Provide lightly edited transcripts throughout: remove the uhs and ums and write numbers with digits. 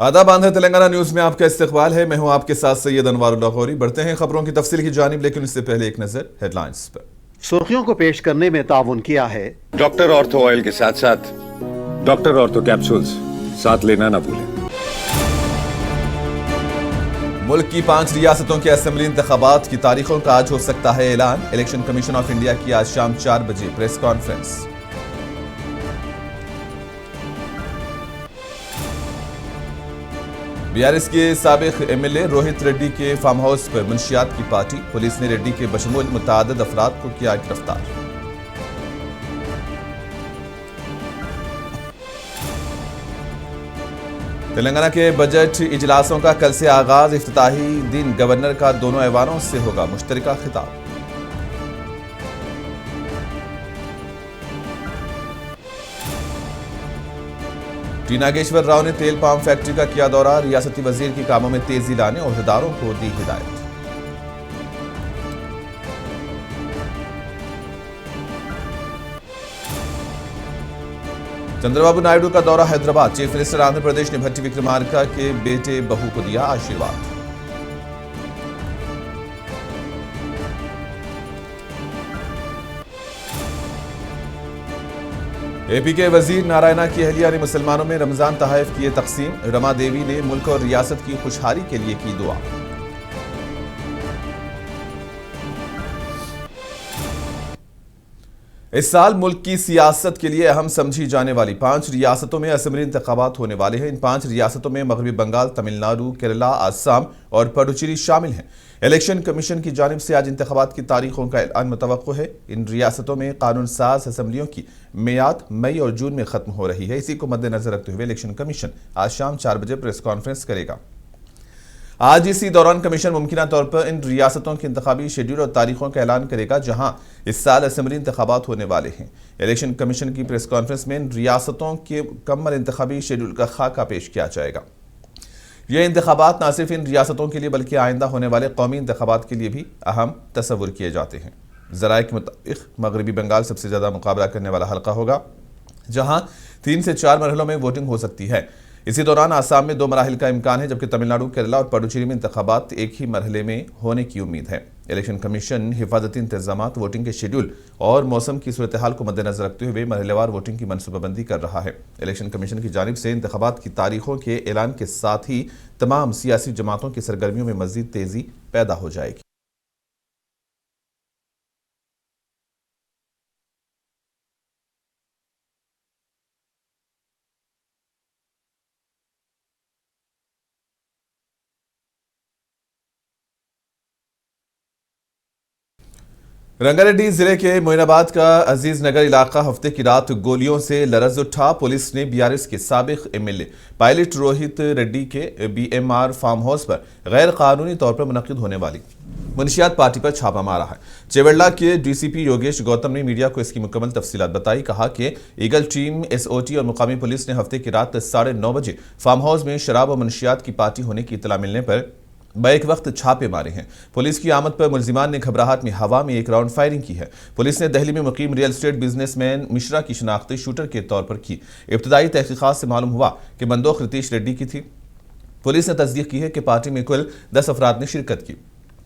आदाब, आंध्र तेलंगाना न्यूज में आपका इस्तकबाल है। मैं हूं आपके साथ सैयद अनवारुल्लाह गौरी। बढ़ते हैं खबरों की तफसील की जानिब, लेकिन इससे पहले एक नजर हेडलाइंस पर। सुर्खियों को पेश करने में ताउन किया है डॉक्टर ऑर्थो ऑयल के साथ साथ डॉक्टर ऑर्थो कैप्सूल्स साथ लेना ना भूलें। मुल्क की 5 रियासतों के असेंबली इंतखाबात की तारीखों का आज हो सकता है ऐलान। इलेक्शन कमीशन ऑफ इंडिया की आज शाम 4 बजे प्रेस कॉन्फ्रेंस। बीआरएस के साबिक एमएलए रोहित रेड्डी के फार्म हाउस पर मुंशियात की पार्टी। पुलिस ने रेड्डी के बशमूल मुतअद्दिद अफराद को किया गिरफ्तार। तेलंगाना के बजट इजलासों का कल से आगाज। इफ्तिताही दिन गवर्नर का दोनों ऐवानों से होगा मुश्तरका खिताब। टी नागेश्वर राव ने तेल पाम फैक्ट्री का किया दौरा। रियासती वजीर के कामों में तेजी लाने ओहदेदारों को दी हिदायत। चंद्रबाबू नायडू का दौरा हैदराबाद। चीफ मिनिस्टर आंध्र प्रदेश ने भट्टी विक्रमार्का के बेटे बहू को दिया आशीर्वाद। एपी के वजीर नारायणा की अहलिया ने मुसलमानों में रमजान तहफ़ किए तकसीम। रमा देवी ने मुल्क और रियासत की खुशहाली के लिए की दुआ। इस साल मुल्क की सियासत के लिए अहम समझी जाने वाली 5 रियासतों में असेंबली इंतखाबात होने वाले हैं। इन 5 रियासतों में मगरबी बंगाल, तमिलनाडु, केरला, असम और पुडुचेरी शामिल हैं। इलेक्शन कमीशन की जानिब से आज इंतखाबात की तारीखों का ऐलान मुतवक्को है। इन रियासतों में कानून साज असेंबलियों की मियाद मई और जून में खत्म हो रही है। इसी को मद्देनजर रखते हुए इलेक्शन कमीशन आज शाम 4 बजे प्रेस कॉन्फ्रेंस करेगा। आज इसी दौरान कमीशन मुमकिना तौर पर इन रियासतों के इंतखाबी शेड्यूल और तारीखों का ऐलान करेगा जहां इस साल असेंबली इंतखाबात होने वाले हैं। इलेक्शन कमीशन की प्रेस कॉन्फ्रेंस में इन रियासतों के मुकम्मल इंतखाबी शेड्यूल का खाका पेश किया जाएगा। ये इंतखाबात न सिर्फ इन रियासतों के लिए बल्कि आइंदा होने वाले कौमी इंतखाबात के लिए भी अहम तस्वुर किए जाते हैं। ज़राए के मुताबिक मगरबी बंगाल सबसे ज़्यादा मुकाबला करने वाला हल्का होगा, जहां 3 से 4 मरहलों में वोटिंग हो सकती है। इसी दौरान आसाम में 2 मराहिल का इम्कान है, जबकि तमिलनाडु, केरला और पुडुचेरी में इंतखाबात एक ही मरहले में होने की उम्मीद है। इलेक्शन कमीशन हिफाजती इंतजाम, वोटिंग के शेड्यूल और मौसम की सूरत हाल को मद्देनजर रखते हुए मरहलेवार वोटिंग की मनसूबाबंदी कर रहा है। इलेक्शन कमीशन की जानिब से इंतखाबात की तारीखों के ऐलान के साथ ही तमाम सियासी जमातों की सरगर्मियों में मजीद तेजी पैदा हो जाएगी। रंगारेड्डी जिले के मोइनाबाद का अजीज नगर इलाका हफ्ते की रात गोलियों से लरज उठा। पुलिस ने बीआरएस के साबिक एमएलए पायलट रोहित रेड्डी के बीएमआर फार्म हाउस पर गैर कानूनी तौर पर मुनक्किद होने वाली मुंशियात पार्टी पर छापा मारा है। चेवेल्ला के डीसीपी योगेश गौतम ने मीडिया को इसकी मुकम्मल तफसीलात बताई। कहा कि ईगल टीम, एसओटी और मुकामी पुलिस ने हफ्ते की रात 9:30 बजे फार्म हाउस में शराब और मुंशियात की पार्टी होने की इतला मिलने पर बैक वक्त छापे मारे हैं। पुलिस की आमद पर मुलजिमान ने घबराहट में हवा में एक राउंड फायरिंग की है। पुलिस ने दिल्ली में मुकीम रियल एस्टेट बिजनेसमैन मिश्रा की शनाख्त शूटर के तौर पर की। इब्तदाई तहकीकात से मालूम हुआ कि बंदूक रितेश रेड्डी की थी। पुलिस ने तस्दीक की है कि पार्टी में कुल 10 अफराद ने शिरकत की।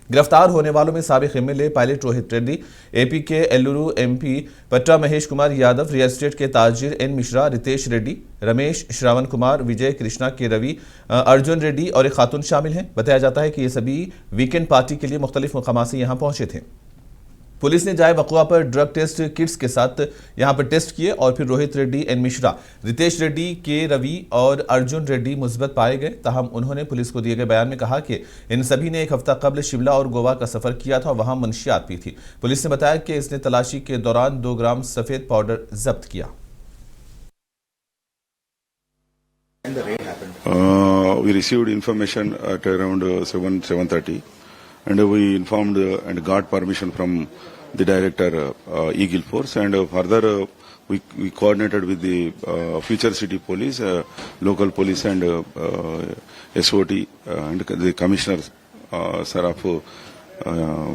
गिरफ्तार होने वालों में साबिक MLA pilot Rohit Reddy, AP के एल्लुरू एमपी पट्टा महेश कुमार यादव, रियल एस्टेट के ताजिर एन मिश्रा, रितेश रेड्डी, रमेश, श्रावण कुमार, विजय कृष्णा के रवि, अर्जुन रेड्डी और एक खातून शामिल हैं। बताया जाता है कि ये सभी वीकेंड पार्टी के लिए मुख्तलिफ मकामात से यहाँ पहुंचे थे। पुलिस ने जाए वक़ुआ पर ड्रग टेस्ट किट्स के साथ यहां पर टेस्ट किए और फिर रोहित रेड्डी, एन मिश्रा, रितेश रेड्डी, के रवि और अर्जुन रेड्डी मुस्बत पाए गए। ताहम उन्होंने पुलिस को दिए गए बयान में कहा कि इन सभी ने एक हफ्ता कबल शिमला और गोवा का सफर किया था, वहां मंशियात भी थी। पुलिस ने बताया कि इसने तलाशी के दौरान 2 ग्राम सफेद पाउडर जब्त किया। We received information at around 7:30, and we informed and got permission from the director, Eagle Force, and further we coordinated with the Future City Police, local police, and SOT, and the commissioner, sir, of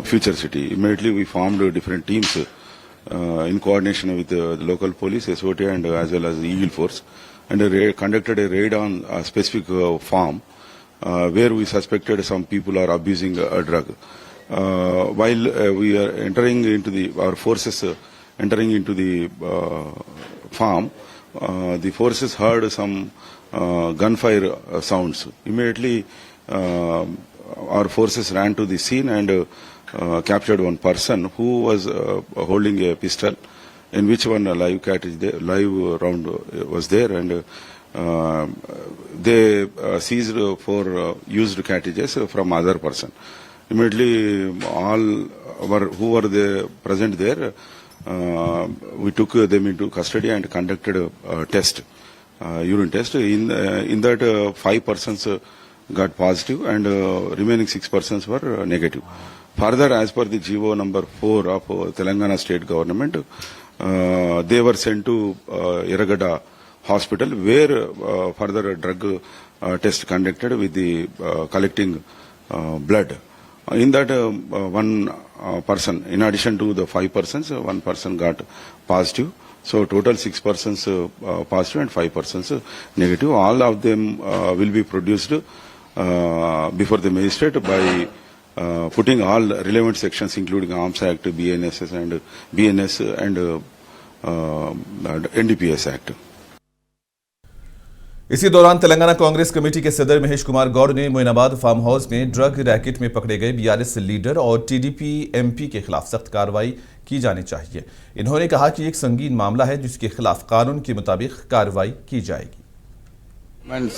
Future City. Immediately we formed different teams in coordination with the local police, SOT, and as well as the Eagle Force. and conducted a raid on a specific farm where we suspected some people are abusing a drug. While we are entering into our forces entering into the farm, the forces heard some gunfire sounds. Immediately, our forces ran to the scene and captured one person who was holding a pistol, in which one a live round was there, and they seized 4 used cartridges from other person. Immediately, all who were there present there, we took them into custody and conducted a test, urine test. In that, 5 persons got positive, and remaining 6 persons were negative. Further, as per the GO number 4 of Telangana state government, they were sent to Yeragada hospital, where further drug test conducted with the collecting blood. In that, one person, in addition to the 5 persons, one person got positive. So total 6 persons positive and 5 persons negative. All of them will be produced before the magistrate by putting all relevant sections, including Arms Act, BNS and NDPS Act. इसी दौरान Telangana Congress committee के सदर महेश कुमार गौड़ ने Moinabad farm house में drug racket में पकड़े गए BRS leader और टीडीपी एमपी के खिलाफ सख्त कार्रवाई की जानी चाहिए। इन्होंने कहा कि एक संगीन मामला है जिसके खिलाफ कानून के मुताबिक कार्रवाई की जाएगी।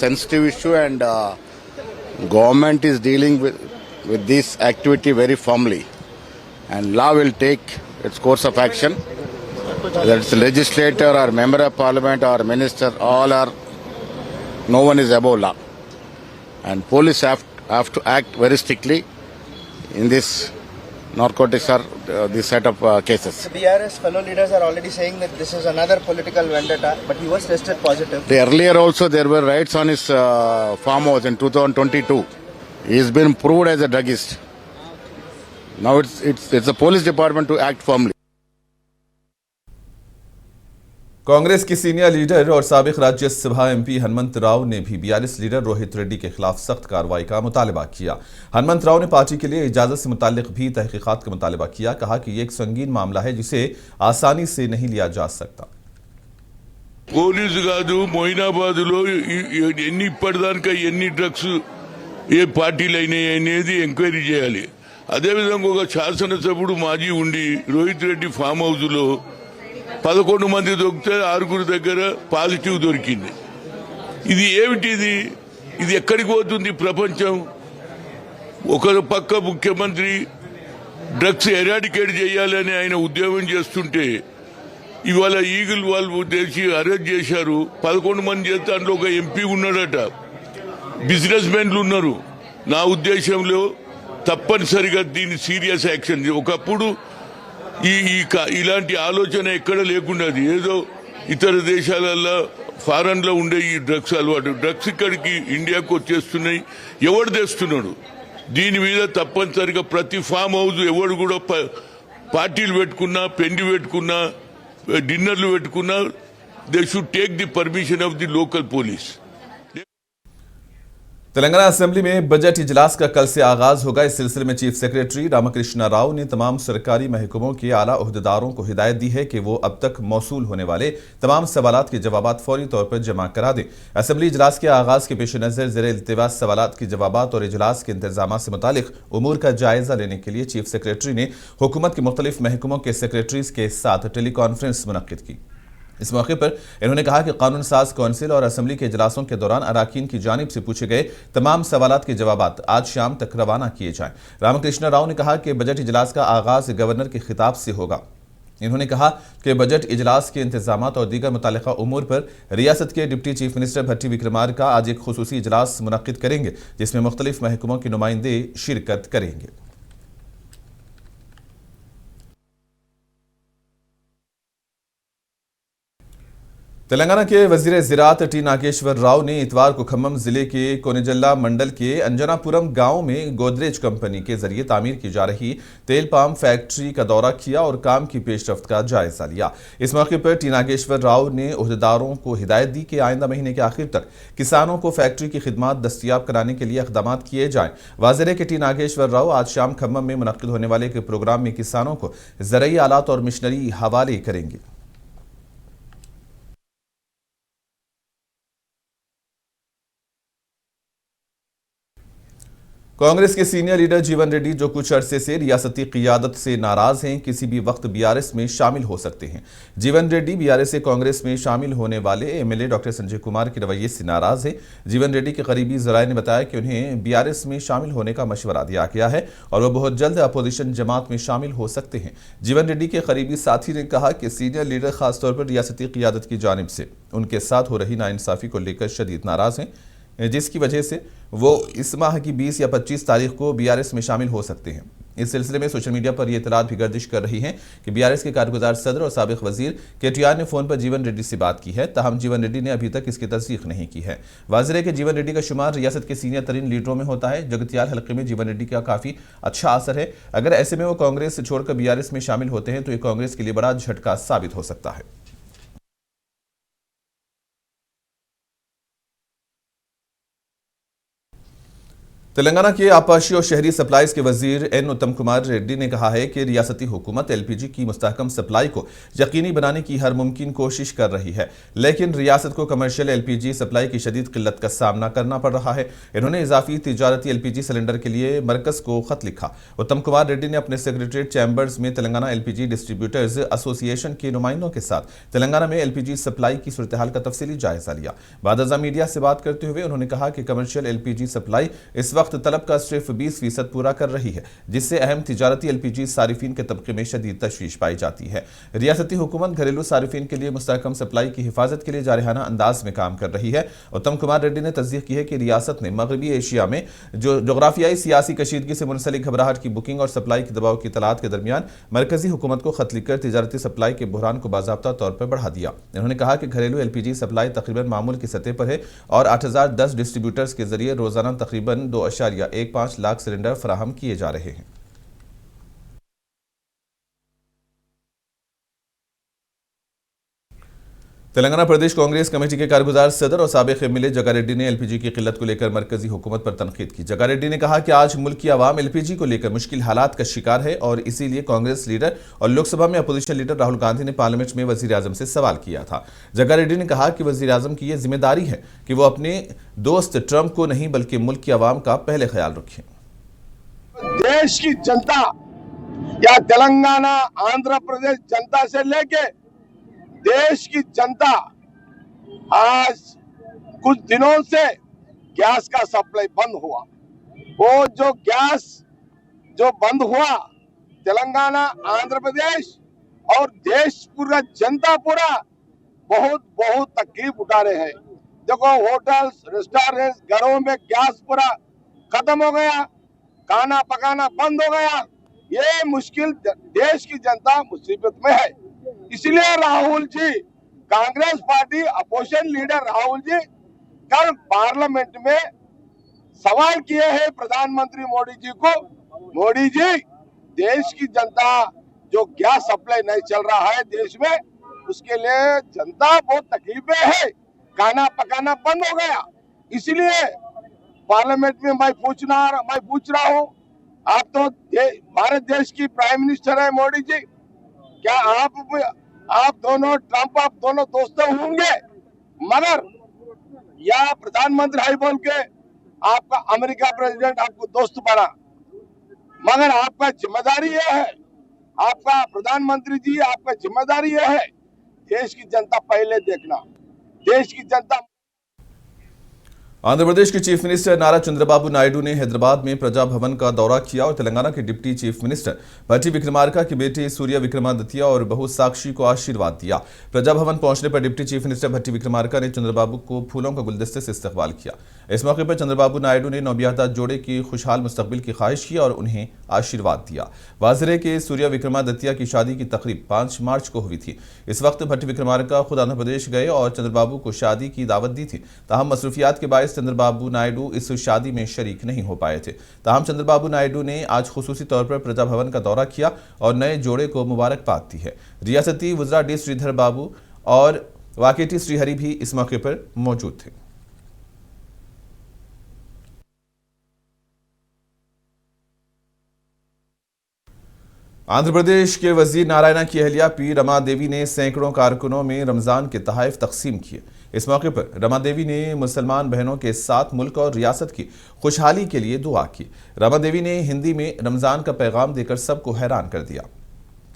Sensitive issue and government is dealing with this activity very firmly, and law will take its course of action. Whether it's a legislator or member of parliament or minister, no one is above law, and police have to act very strictly in this narcotics or this set of cases. The BRS fellow leaders are already saying that this is another political vendetta, but he was tested positive. Earlier also there were raids on his farm house in 2022. He's been proved as a druggist. Now it's the police department to act firmly. Congress की senior leader और साबिक Rajya Sabha MP Hanumant Rao ने भी BRS leader Rohit Reddy के खिलाफ सख्त कार्रवाई का मुतालबा किया। हनुमंत राव ने पार्टी के लिए इजाजत से मुताल्लिक भी तहकीकात का मुतालबा किया। कहा कि ये एक संगीन मामला है जिसे आसानी से नहीं लिया जा सकता। పోలీసు కాదు మొయినాబాద్లో ఎన్ని ఇప్పటిదాకా ఎన్ని డ్రగ్స్ ఏ పార్టీలు అయినాయి అనేది ఎంక్వైరీ చేయాలి। అదేవిధంగా ఒక శాసనసభ్యుడు మాజీ ఉండి రోహిత్ రెడ్డి ఫామ్ హౌస్ లో 11 మంది దొరికితే 6 దగ్గర పాజిటివ్ దొరికింది। ఇది ఏమిటిది? ఇది ఎక్కడికి పోతుంది ప్రపంచం? ఒక పక్క ముఖ్యమంత్రి డ్రగ్స్ ఎరాడికేట్ చేయాలని ఆయన ఉద్యమం చేస్తుంటే ఇవాళ ఈగిల్ వాళ్ళు తెచ్చి అరెస్ట్ చేశారు। 11 మంది చేస్తే అందులో ఒక ఎంపీ ఉన్నాడట, బిజినెస్ మెన్లు ఉన్నారు। నా ఉద్దేశంలో తప్పనిసరిగా దీన్ని సీరియస్ యాక్షన్, ఒకప్పుడు ఇలాంటి ఆలోచన ఎక్కడ లేకున్నది, ఏదో ఇతర దేశాలలో ఫారెన్ లో ఉండే ఈ డ్రగ్స్ అలవాటు, డ్రగ్స్ ఇక్కడికి ఇండియాకు వచ్చేస్తున్నాయి। ఎవడు తెస్తున్నాడు? దీని మీద తప్పనిసరిగా ప్రతి ఫామ్ హౌస్ ఎవడు కూడా పార్టీలు పెట్టుకున్నా, పెండి పెట్టుకున్నా, डिनर పెట్టుకున్నా, they should take the permission of the local police. Telangana assembly में बजट इजलास का कल से आगाज होगा। इस सिलसिले में चीफ सेक्रेटरी रामकृष्णा राव ने तमाम सरकारी महकमों के आला ओहदेदारों को हिदायत दी है कि वो अब तक मौसूल होने वाले तमाम सवालात के जवाबात फौरी तौर पर जमा करा दें। असेंबली इजलास के आगाज के पेश नज़र ज़ेर इल्तिवा सवालात के जवाबात और इजलास के इंतजाम से मुतालिक उमूर का जायजा लेने के लिए चीफ सेक्रेटरी ने हुकूमत के मुख्तलिफ महकमों के सेक्रेटरीज के साथ टेली कॉन्फ्रेंस मुनक्किद की। इस मौके पर इन्होंने कहा कि कानून साज कौंसिल और असेंबली के इजलासों के दौरान अराकीन की जानिब से पूछे गए तमाम सवालात के जवाबात आज शाम तक रवाना किए जाएं। रामकृष्ण राव ने कहा कि बजट इजलास का आगाज गवर्नर के खिताब से होगा। इन्होंने कहा कि बजट इजलास के इंतजाम और दीगर मुतालिका उमूर पर रियासत के डिप्टी चीफ मिनिस्टर भट्टी विक्रमार्का आज एक खुसूसी इजलास मुनक्किद करेंगे, जिसमें मुख्तलिफ महकमों के नुमाइंदे शिरकत करेंगे। तेलंगाना के वजीर ज़राअत टी नागेश्वर राव ने इतवार को खम्मम जिले के कोनेजल्ला मंडल के अंजनापुरम गांव में गोदरेज कंपनी के जरिए तामीर की जा रही तेल पाम फैक्ट्री का दौरा किया और काम की पेशरफ्त का जायजा लिया। इस मौके पर टी नागेश्वर राव ने ओहदेदारों को हिदायत दी कि आइंदा महीने के आखिर तक किसानों को फैक्ट्री की खिदमात दस्तियाब कराने के लिए इक़दाम किए जाएं। वाज़ेह है कि टी नागेश्वर राव आज शाम खम्मम में मुनक्किद होने वाले एक प्रोग्राम में किसानों को ज़रूरी आलात और मशीनरी हवाले करेंगे। कांग्रेस के सीनियर लीडर जीवन रेड्डी जो कुछ अरसे से रियासती क़ियादत से नाराज हैं, किसी भी वक्त बीआरएस में शामिल हो सकते हैं। जीवन रेड्डी बीआरएस से कांग्रेस में शामिल होने वाले एमएलए डॉक्टर संजय कुमार के रवैये से नाराज हैं। जीवन रेड्डी के करीबी ज़राए ने बताया कि उन्हें बीआरएस में शामिल होने का मशवरा दिया गया है और वह बहुत जल्द अपोजिशन जमात में शामिल हो सकते हैं। जीवन रेड्डी के करीबी साथी ने कहा कि सीनियर लीडर खासतौर पर रियासती क़ियादत की जानिब से उनके साथ हो रही नाइंसाफ़ी को लेकर शदीद नाराज हैं, जिसकी वजह से वो इस माह की 20 या 25 तारीख को बीआरएस में शामिल हो सकते हैं। इस सिलसिले में सोशल मीडिया पर यह इतलात भी गर्दिश कर रही हैं कि बीआरएस के कारगुजार सदर और साबिक वजीर केटीआर ने फोन पर जीवन रेड्डी से बात की है, ताहम जीवन रेड्डी ने अभी तक इसकी तस्दीक नहीं की है। वाज़ेह है कि जीवन रेड्डी का शुमार रियासत के सीनियर तरीन लीडरों में होता है। जगतियाल हल्के में जीवन रेड्डी का काफ़ी अच्छा असर है। अगर ऐसे में वो कांग्रेस छोड़कर बीआरएस में शामिल होते हैं तो ये कांग्रेस के लिए बड़ा झटका साबित हो सकता है। तेलंगाना के आपाशी और शहरी सप्लाईज के वजीर एन उत्तम कुमार रेड्डी ने कहा है कि रियासती हुकूमत एलपीजी की मुस्तहकम सप्लाई को यकीनी बनाने की हर मुमकिन कोशिश कर रही है, लेकिन रियासत को कमर्शियल एलपीजी सप्लाई की शदीद किल्लत का सामना करना पड़ रहा है। इन्होंने इजाफी तिजारती एलपीजी सिलेंडर के लिए मरकज को खत लिखा। उत्तम कुमार रेड्डी ने अपने सेक्रेटरीट चैम्बर्स में तेलंगाना एलपीजी डिस्ट्रीब्यूटर्स एसोसिएशन के नुमाइंदों के साथ तेलंगाना में एलपीजी सप्लाई की सूरत हाल का तफसीली जायजा लिया। बाद मीडिया से बात करते हुए उन्होंने कहा कि कमर्शियल एलपीजी सप्लाई इस वक्त तलब का सिर्फ 20% पूरा कर रही है, जिससे अहम तिजारती एलपीजी सारिफीन के तबके में शदीद तशवीश पाई जाती है। रियासती हुकूमत घरेलू सारिफीन के लिए मुस्तहकम सप्लाई की हिफाजत के लिए जारहाना अंदाज में काम कर रही है। उत्तम कुमार रेड्डी ने तस्दीक की है कि रियासत ने मगरबी एशिया में जो जोग्राफियाई सियासी कशीदगी से मुंसलिक घबराहट की बुकिंग और सप्लाई के दबाव की इतलात के दरमियान मरकजी हुकूमत को खत लिखकर तिजारती सप्लाई के बहरान को बाज़ाब्ता तौर पर बढ़ा दिया। उन्होंने कहा कि घरेलू एलपीजी सप्लाई तकरीबन मामूल की सतह पर है और 8010 डिस्ट्रीब्यूटर्स के जरिए रोजाना तकरीबन 2.15 लाख सिलेंडर फराहम किए जा रहे हैं। तेलंगाना प्रदेश कांग्रेस कमेटी के कारगुजार सदर और साबिक एमएलए जगा रेड्डी ने एलपीजी की किल्लत को लेकर मरकजी हुकूमत पर तनकीद की। जगा रेड्डी ने कहा कि आज मुल्क की आवाम एलपीजी को लेकर मुश्किल हालात का शिकार है और इसीलिए कांग्रेस लीडर और लोकसभा में अपोजिशन लीडर राहुल गांधी ने पार्लियामेंट में वजीर आजम से सवाल किया था। जगा रेड्डी ने कहा कि वजीर आजम की यह जिम्मेदारी है कि वो अपने दोस्त ट्रंप को नहीं बल्कि मुल्क की आवाम का पहले ख्याल रखें। देश की जनता या तेलंगाना आंध्र प्रदेश जनता से लेके देश की जनता आज कुछ दिनों से गैस का सप्लाई बंद हुआ। वो जो गैस जो बंद हुआ, तेलंगाना आंध्र प्रदेश और देश पूरा जनता पूरा बहुत बहुत तकलीफ उठा रहे हैं। देखो, होटल्स रेस्टोरेंट्स घरों में गैस पूरा खत्म हो गया, खाना पकाना बंद हो गया। ये मुश्किल देश की जनता मुसीबत में है। इसलिए Rahul ji, Congress party opposition leader Rahul ji कल पार्लियामेंट में सवाल किए हैं प्रधानमंत्री मोदी जी को। मोदी जी, देश की जनता जो गैस सप्लाई नहीं चल रहा है देश में, उसके लिए जनता बहुत तकलीफ में है, खाना पकाना बंद हो गया। इसलिए पार्लियामेंट में मैं पूछ रहा हूँ, आप तो भारत देश की प्राइम मिनिस्टर है मोदी जी, क्या आप दोनों ट्रंप आप दोनों दोस्तों होंगे? मगर या प्रधानमंत्री है बोल के आपका अमेरिका प्रेसिडेंट आपको दोस्त बना, मगर आपका जिम्मेदारी यह है, आपका प्रधानमंत्री जी आपका जिम्मेदारी यह है, देश की जनता पहले देखना, देश की जनता। आंध्र प्रदेश के चीफ मिनिस्टर नारा चंद्रबाबू नायडू ने हैदराबाद में प्रजा भवन का दौरा किया और तेलंगाना के डिप्टी चीफ मिनिस्टर भट्टी विक्रमार्का की बेटी सूर्य विक्रमादित्य और बहू साक्षी को आशीर्वाद दिया। प्रजा भवन पहुंचने पर डिप्टी चीफ मिनिस्टर भट्टी विक्रमार्का ने चंद्रबाबू को फूलों का गुलदस्ते से इस्तकबाल किया। इस मौके पर चंद्रबाबू नायडू ने नवविवाहिता जोड़े की खुशहाल मुस्तकबिल की ख्वाहिश की और उन्हें आशीर्वाद दिया। वाजरे के सूर्य विक्रमादित्य की शादी की तकरीब 5 मार्च को हुई थी। इस वक्त भट्ट विक्रमार्का खुद आंध्र प्रदेश गए और चंद्रबाबू को शादी की दावत दी थी। ताहम मसरूफियात के बायस चंद्रबाबू नायडू इस शादी में शरीक नहीं हो पाए थे। ताहम चंद्रबाबू नायडू ने आज खुसूसी तौर पर प्रजा भवन का दौरा किया और नए जोड़े को मुबारकबाद दी है। रियासती वज़रा डी श्रीधर बाबू और वाकेटी श्रीहरि भी इस मौके पर मौजूद थे। आंध्र प्रदेश के वजीर नारायणा की अहलिया पी रमा देवी ने सैकड़ों कारकुनों में रमजान के तोहफे तकसीम किए। इस मौके पर रमा देवी ने मुसलमान बहनों के साथ मुल्क और रियासत की खुशहाली के लिए दुआ की। रमा देवी ने हिंदी में रमजान का पैगाम देकर सबको हैरान कर दिया।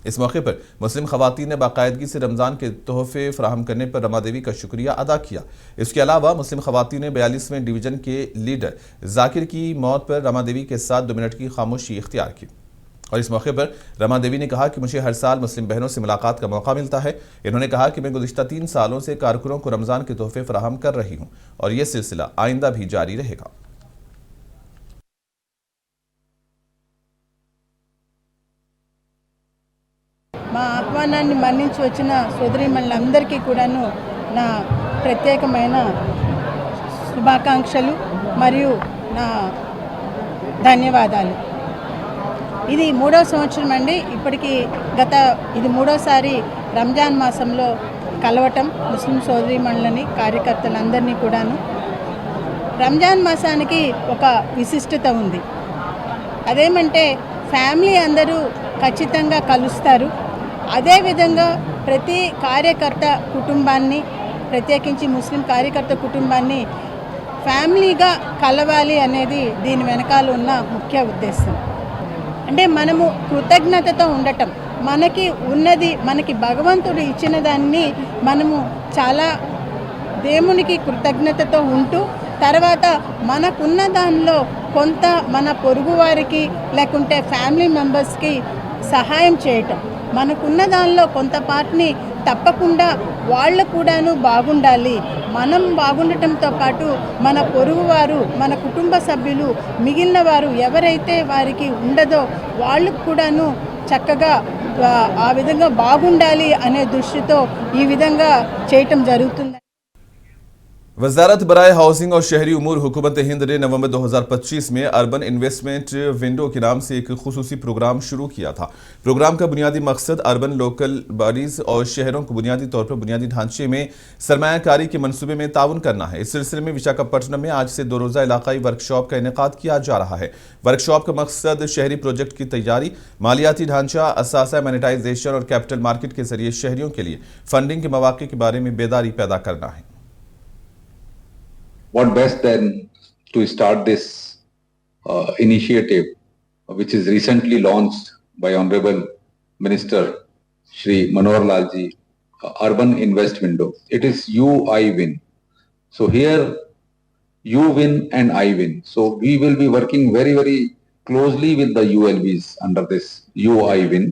इस मौके पर मुस्लिम खवातीन ने बाकायदगी से रमजान के तोहफे फराहम करने पर रमा देवी का शुक्रिया अदा किया। इसके अलावा मुस्लिम खवातीन ने 42वें डिवीजन के लीडर जाकिर की मौत पर रमा देवी के साथ 2 मिनट की खामोशी इख्तियार की और इस मौके पर रमा देवी ने कहा कि मुझे हर साल मुस्लिम बहनों से मुलाकात का मौका मिलता है। इन्होंने कहा कि मैं गुज़िश्ता 3 सालों से कारकुनों को रमजान के तोहफे फराहम कर रही हूं और यह सिलसिला आइंदा भी जारी रहेगा। మా ఆహ్వానాన్ని మన్నించి వచ్చిన సోదరీమణులందరికీ కూడాను నా ప్రత్యేకమైన శుభాకాంక్షలు మరియు నా ధన్యవాదాలు। ఇది 3వ సంవత్సరం అండి। ఇప్పటికి ఇది 3వసారి రంజాన్ మాసంలో కలవటం ముస్లిం సోదరీమణులని కార్యకర్తలందరినీ కూడాను। రంజాన్ మాసానికి ఒక విశిష్టత ఉంది। అదేమంటే ఫ్యామిలీ అందరూ ఖచ్చితంగా కలుస్తారు। అదేవిధంగా ప్రతి కార్యకర్త కుటుంబాన్ని ప్రత్యేకించి ముస్లిం కార్యకర్త కుటుంబాన్ని ఫ్యామిలీగా కలవాలి అనేది దీని వెనకాల ఉన్న ముఖ్య ఉద్దేశం। అంటే మనము కృతజ్ఞతతో ఉండటం, మనకి ఉన్నది, మనకి భగవంతుడు ఇచ్చిన దాన్ని మనము చాలా దేవునికి కృతజ్ఞతతో ఉంటూ తర్వాత మనకున్న దానిలో కొంత మన పొరుగు వారికి లేకుంటే ఫ్యామిలీ మెంబర్స్కి సహాయం చేయటం, మనకున్న దానిలో కొంత పార్ట్ని తప్పకుండా వాళ్ళు కూడాను బాగుండాలి। మనం బాగుండటంతో పాటు మన పొరుగువారు, మన కుటుంబ సభ్యులు, మిగిలిన వారు ఎవరైతే వారికి ఉండదో వాళ్ళకు కూడాను చక్కగా ఆ విధంగా బాగుండాలి అనే దృష్టితో ఈ విధంగా చేయటం జరుగుతుంది। वजारत बराए हाउसिंग और शहरी उमूर हुकूमत हिंद ने नवंबर 2025 में अर्बन इन्वेस्टमेंट विंडो के नाम से एक खुसूसी प्रोग्राम शुरू किया था। प्रोग्राम का बुनियादी मकसद अर्बन लोकल बॉडीज और शहरों को बुनियादी तौर पर बुनियादी ढांचे में सरमायाकारी के मंसूबे में ताउन करना है। इस सिलसिले में विशाखापट्टनम में आज से 2 रोज़ा इलाकाई वर्कशॉप का इनेकाद किया जा रहा है। वर्कशॉप का मकसद शहरी प्रोजेक्ट की तैयारी, मालियाती ढांचा, असासा, मोनेटाइजेशन और कैपिटल मार्केट के जरिए शहरियों के लिए फंडिंग के मौके के बारे में बेदारी पैदा करना है। What best then to start this initiative, which is recently launched by Honorable Minister Shri Manohar Lal ji, Urban Invest Window. It is you, I win. So here you win and I win. So we will be working very, very closely with the ULBs under this you, I win.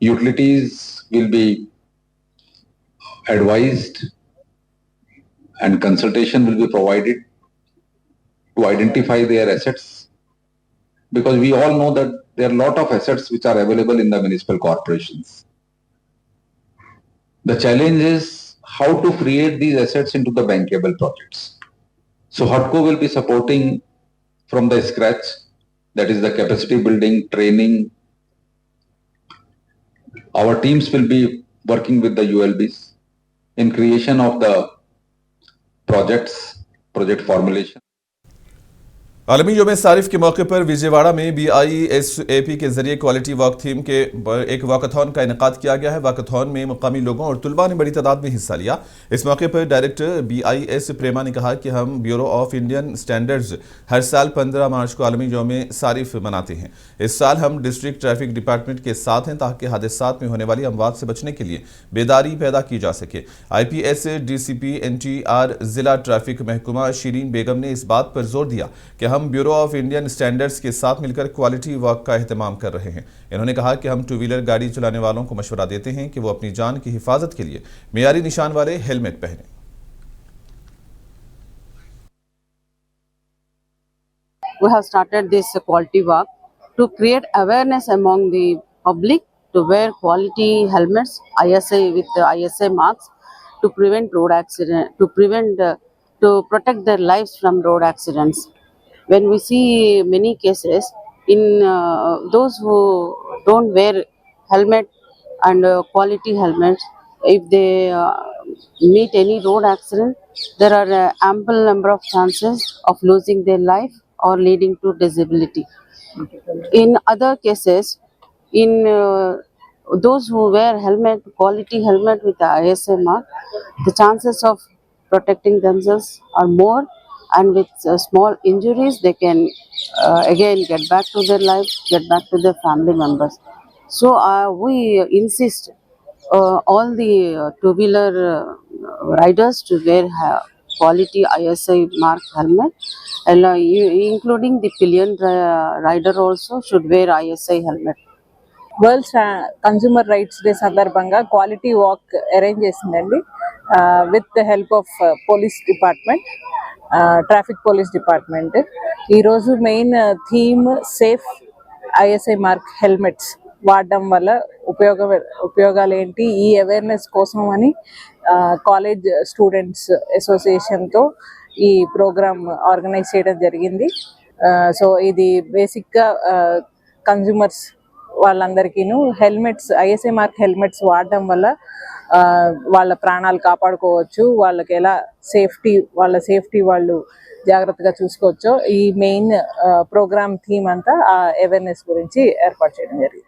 Utilities will be advised and consultation will be provided to identify their assets, because we all know that there are a lot of assets which are available in the municipal corporations. The challenge is how to create these assets into the bankable projects. So HUDCO will be supporting from the scratch, that is the capacity building, training. Our teams will be working with the ULBs in creation of the project formulation. आलमी योम सारिफ के मौके पर विजयवाड़ा में BISAP के जरिए quality walk theme के एक वॉकथॉन का इनेकाद किया गया है। वॉकथॉन में मुकामी लोगों और तुलबा ने बड़ी तादाद में हिस्सा लिया। इस मौके पर डायरेक्टर BIS प्रेमा ने कहा कि हम ब्यूरो ऑफ इंडियन स्टैंडर्ड्स हर साल 15 मार्च को आलमी योम सारिफ मनाते हैं। इस साल हम डिस्ट्रिक्ट ट्रैफिक डिपार्टमेंट के साथ हैं ताकि हादसात में होने वाली अमवात से बचने के लिए बेदारी पैदा की जा सके। IPS DCP NTR जिला ट्रैफिक महकुमा शीरीन बेगम ने इस बात पर जोर दिया कि हम ब्यूरो ऑफ इंडियन स्टैंडर्ड्स के साथ मिलकर क्वालिटी वॉक का एहतमाम कर रहे हैं। इन्होंने कहा कि हम 2 व्हीलर गाड़ी चलाने वालों को मशवरा देते हैं कि वो अपनी जान की हिफाजत के लिए मेयारी निशान वाले हेलमेट पहनें। we have started this quality walk to create awareness among the public to wear quality helmets, ISA with the ISA marks, to prevent road accident, to protect their lives from road accidents. When we see many cases in those who don't wear helmet and quality helmets, if they meet any road accident, there are ample number of chances of losing their life or leading to disability. In other cases, in those who wear helmet, quality helmet with the ISA mark, the chances of protecting themselves are more, and with small injuries they can again get back to their life, get back to their family members. So we insist all the two-wheeler riders to wear quality ISI mark helmet, and including the pillion rider also should wear ISI helmet. World consumer rights day సందర్భంగా quality walk arrange చేసిందండి with the help of police department, traffic police department. ఈరోజు main theme safe ISI mark helmets వాడడం వల్ల ఉపయోగాలు ఏంటి, ఈ awareness కోసం అని కాలేజ్ స్టూడెంట్స్ అసోసియేషన్తో ఈ ప్రోగ్రామ్ ఆర్గనైజ్ చేయడం జరిగింది. సో ఇది బేసిక్గా కన్జ్యూమర్స్ వాళ్ళందరికీను హెల్మెట్స్, ISI మార్క్ హెల్మెట్స్ వాడడం వల్ల వాళ్ళ ప్రాణాలు కాపాడుకోవచ్చు, వాళ్ళకి ఎలా వాళ్ళ సేఫ్టీ వాళ్ళు జాగ్రత్తగా చూసుకోవచ్చో ఈ మెయిన్ ప్రోగ్రామ్ థీమ్ అంతా ఆ అవేర్నెస్ గురించి ఏర్పాటు చేయడం జరిగింది.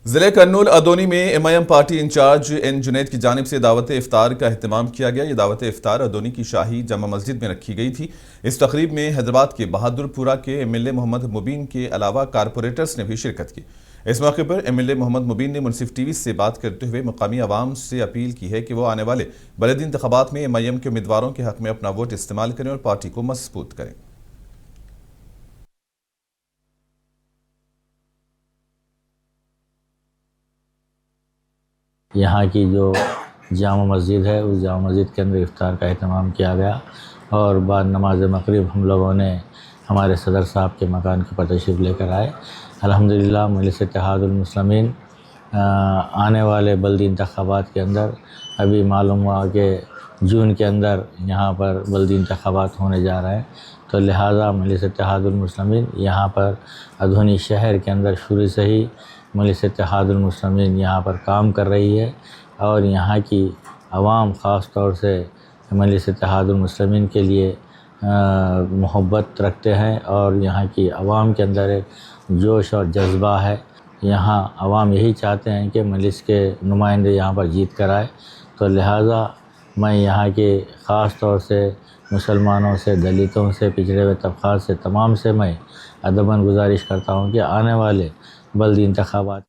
जिले कर्नूल अदोनी में MIM party in charge N Junaid की जानिब से दावत इफ्तार का अहतमाम किया गया। ये दावत इफ्तार अदोनी की शाही जमा मस्जिद में रखी गई थी। इस तकरीब में हैदराबाद के बहादुरपुरा के MLA मोहम्मद मुबीन के अलावा कारपोरेटर्स ने भी शिरकत की। इस मौके पर MLA मोहम्मद मुबीन ने मुनसिफ TV से बात करते हुए मुकामी आवाम से अपील की है कि वो आने वाले बलदी इंतखाबात में MIM के उम्मीदवारों के हक में अपना वोट इस्तेमाल करें और पार्टी को मजबूत करें। यहाँ की जो जामा मस्जिद है उस जामा मस्जिद के अंदर इफ्तार का अहतमाम किया गया और बाद नमाज मगरिब हम लोगों ने हमारे सदर साहब के मकान के पर तशरीफ़ लेकर आए। अल्हम्दुलिल्लाह मजलिस इत्तेहादुल मुस्लिमीन आने वाले बल्दी इंतखाबात के अंदर अभी मालूम हुआ कि जून के अंदर यहाँ पर बल्दी इंतखाबात होने जा रहे हैं, तो लिहाजा मजलिस इत्तेहादुल मुस्लिमीन यहाँ पर अधोनी शहर के अंदर शुरू से ही मजलिस इत्तेहादुल मुस्लिमीन यहाँ पर काम कर रही है और यहाँ की आवाम ख़ास तौर से मजलिस इत्तेहादुल मुस्लिमीन के लिए मोहब्बत रखते हैं और यहाँ की आवाम के अंदर एक जोश और जज्बा है। यहाँ आवाम यही चाहते हैं कि मजलिस के नुमाइंदे यहाँ पर जीत कर आए, तो लिहाजा मैं यहाँ के ख़ास तौर से मुसलमानों से, दलितों से, पिछड़े हुए तबक़ात से, तमाम से मैं अदबन गुजारिश करता हूँ कि आने वाले बल्दी इंतखाबात।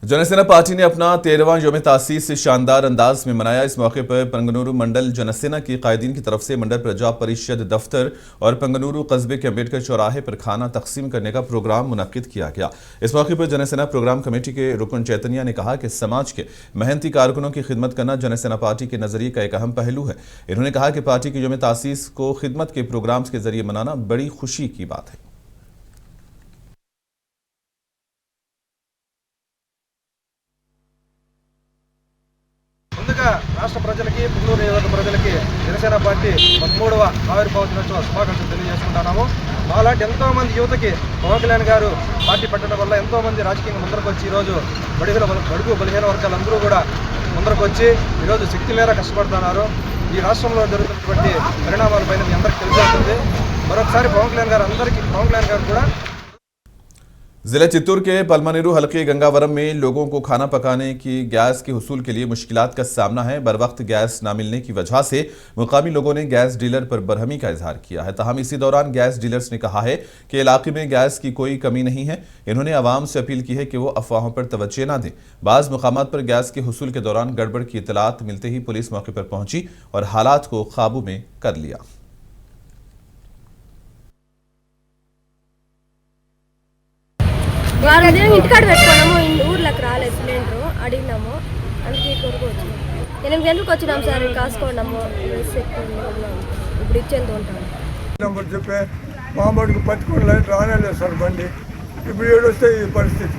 जनसेना पार्टी ने अपना 13वां योम तासीस शानदार अंदाज में मनाया। इस मौके पर पंगनूरू मंडल जनसेना की कायदीन की तरफ से मंडल प्रजा परिषद दफ्तर और पंगनूरू कस्बे के अम्बेडकर चौराहे पर खाना तकसीम करने का प्रोग्राम मुनक्किद किया गया। इस मौके पर जनसेना प्रोग्राम कमेटी के रुकन चैतन्या ने कहा कि समाज के मेहनती कारकुनों की खिदमत करना जनसेना पार्टी के नजरिए का एक अहम पहलू है। इन्होंने कहा कि पार्टी के योम तासीस को खिदमत के प्रोग्राम्स के जरिए मनाना बड़ी खुशी की बात है। ముందుగా రాష్ట్ర ప్రజలకి, పుంగనూరు నియోజకవర్గ ప్రజలకి జనసేన పార్టీ 13వ ఆవిర్భావ దినోత్సవ శుభాకాంక్షలు తెలియజేసుకుంటున్నాము. మాలాంటి ఎంతో మంది యువతకి పవన్ కళ్యాణ్ గారు పార్టీ పెట్టడం వల్ల ఎంతో మంది రాజకీయంగా ముందరకు వచ్చి ఈరోజు బడుగు బలహీన వర్గాలందరూ కూడా ముందరకు వచ్చి ఈరోజు శక్తి మేర కష్టపడుతున్నారు. ఈ రాష్ట్రంలో జరుగుతున్నటువంటి పరిణామాలపైన మీ అందరికీ తెలిసి ఉంటుంది. మరొకసారి పవన్ కళ్యాణ్ గారు కూడా जिला चित्तूर के पलमनेरू हलके गंगावरम में लोगों को खाना पकाने की गैस के हुसूल के लिए मुश्किलात का सामना है। बर वक्त गैस न मिलने की वजह से मुकामी लोगों ने गैस डीलर पर बरहमी का इजहार किया है। ताहम इसी दौरान गैस डीलर्स ने कहा है कि इलाके में गैस की कोई कमी नहीं है। इन्होंने आवाम से अपील की है कि वो अफवाहों पर तवज्जो न दें। बाज़ मुकामात पर गैस के हुसूल के दौरान गड़बड़ की इतलात मिलते ही पुलिस मौके पर पहुंची और हालात को काबू में कर लिया। వారం దినం ఇంటికాడ పెట్టుకున్నాము, ఊర్లోకి రాలేదు సిలిండరు, అడిగినాము, అందుకే కొరకు వచ్చినాము. 8 గంటలకు వచ్చినాము సార్, కాసుకోండాము, ఇప్పుడు ఇచ్చేందుకు ఉంటాము. నెంబర్ చెప్పే మా మటుకు పట్టుకుని లైట్ రానేలేదు సార్ బండి. ఇప్పుడు ఏడొస్తే ఈ పరిస్థితి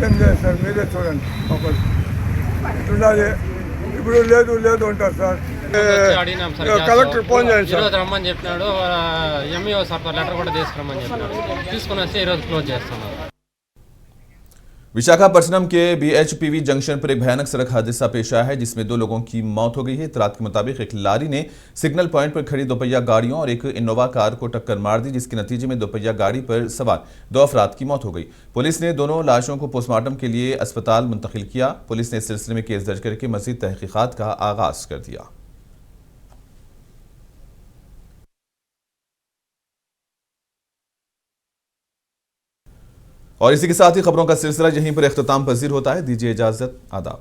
ఏం లేదు సార్, మీరే చూడండి మా పరిస్థితి ఇట్లున్నది. ఇప్పుడు లేదు లేదు అంటారు సార్. కలెక్టర్ ఫోన్ చేయండి సార్. రమ్మని చెప్పినాడు, ఎంఈఓ సార్ లెటర్ కూడా తీసుకురమ్మని చెప్పినాడు. తీసుకుని వస్తే ఈరోజు క్లోజ్ చేస్తున్నారు. विशाखापट्टनम के BHPV जंक्शन पर एक भयानक सड़क हादसा पेश आया है जिसमें 2 लोगों की मौत हो गई है। इत्तलात के मुताबिक एक लारी ने सिग्नल पॉइंट पर खड़ी दोपहिया गाड़ियों और एक इनोवा कार को टक्कर मार दी, जिसके नतीजे में दोपहिया गाड़ी पर सवार 2 अफराद की मौत हो गई। पुलिस ने दोनों लाशों को पोस्टमार्टम के लिए अस्पताल मुंतकिल किया। पुलिस ने इस सिलसिले में केस दर्ज करके मजीद तहकीकात का आगाज कर दिया। और इसी के साथ ही खबरों का सिलसिला यहीं पर इख्तिताम पजीर होता है। दीजिए इजाजत, आदाब।